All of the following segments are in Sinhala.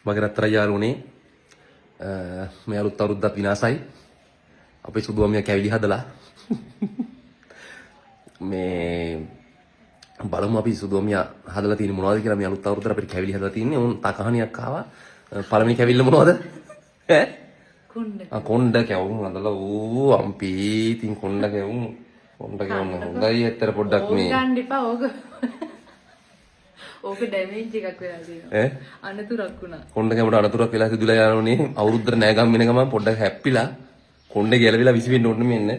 මගේ රත්තරන් යාළුවනේ මේ අලුත් අවුරුද්දත් විනාසයි. අපේ සුදුවමිය කැවිලි හදලා මේ බලමු අපි සුදුවමිය හදලා තියෙන්නේ මොනවද කියලා. මේ අලුත් අවුරුද්දට අපිට කැවිලි හදලා තියෙන්නේ. උන් තා කහණියක් ආවා. පළවෙනි කැවිල්ල මොනවද? ඈ? කොණ්ඩ. කොණ්ඩ කැවුම් හදලා ඌ අම්පි තින් කොණ්ඩ කැවුම් හොඳයි ඇත්තට පොඩ්ඩක් මේ. ගන්න එපා ඕක. ඕක ඩැමේජ් එකක් වෙලා තියෙනවා. අනතුරක් වුණා. කොණ්ඩ කැමුට අනතුරක් වෙලා සිදුලා යනෝනේ. අවුරුද්දට නෑ ගම් වෙන ගමන් පොඩ්ඩක් හැප්පිලා කොණ්ඩේ ගැලවිලා විසි වෙන්න ඕනේ මෙන්න.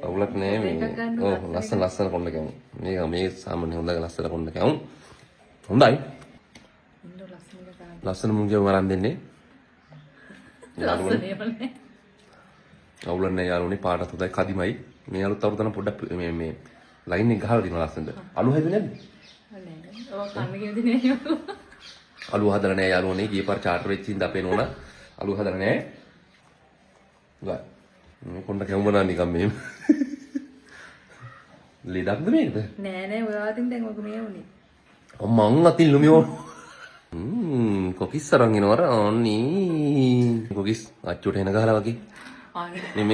අවුලක් නෑ මේ. ඔව් ලස්සන කොණ්ඩ කැමු. මේ සාමාන්‍ය හොඳ ලස්සන කොණ්ඩ කැමු. හොඳයි. ලස්සන මුංගිය වරන් දෙන්නේ. යාළුවනේ. අවුලක් නෑ යාළුවනේ පාටත් හොඳයි කදිමයි. මේ අලුත් අවුරුද්දන පොඩ්ඩක් මේ ලයින් එක ගහලා දිනවා ලස්සනද. අලු හැදුවේ නැද්ද? නෑ. ඔය කන්න කිව්වද නෑ. අලු හදලා නෑ යාළුවනේ. ගිය පාර චාටර් වෙච්ච ඉඳ අපේ නෝනා අලු හදලා නෑ. ගා මේ කොණ්ඩ කැමුණා නිකන් මේ ලෙඩක්ද මේකද? නෑ ඔයා අතින් දැන් ඔක මේ වුනේ. මං අතින් ලුමියෝ. කොකිස් අරන් එනවර අනේ. කොකිස් අච්චුට එන ගහලා වගේ.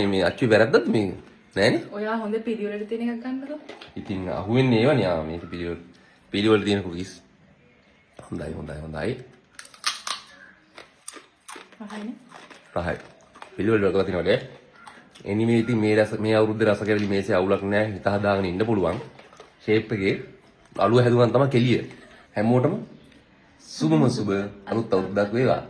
මේ අච්චු වැරද්දද මේ? නෑනේ. ඔයා හොඳ පිළිවෙලට තියෙන එකක් ගන්නකෝ. ඉතින් අහුවෙන්නේ ඒවනේ ආ මේක පිළිවෙල තියෙන කොකිස්. හොඳයි. රහයි. පිළිවෙල වලට තියෙනවාද? එනිමේ ඉතින් මේ අවුරුද්දේ රස කැවිලි මේසේ අවුලක් නැහැ. හිත හදාගෙන ඉන්න පුළුවන්. ෂේප් එකේ අලුව හැදුවන් තමයි කෙලිය. හැමෝටම සුබම සුබ අලුත් අවුරුද්දක් වේවා.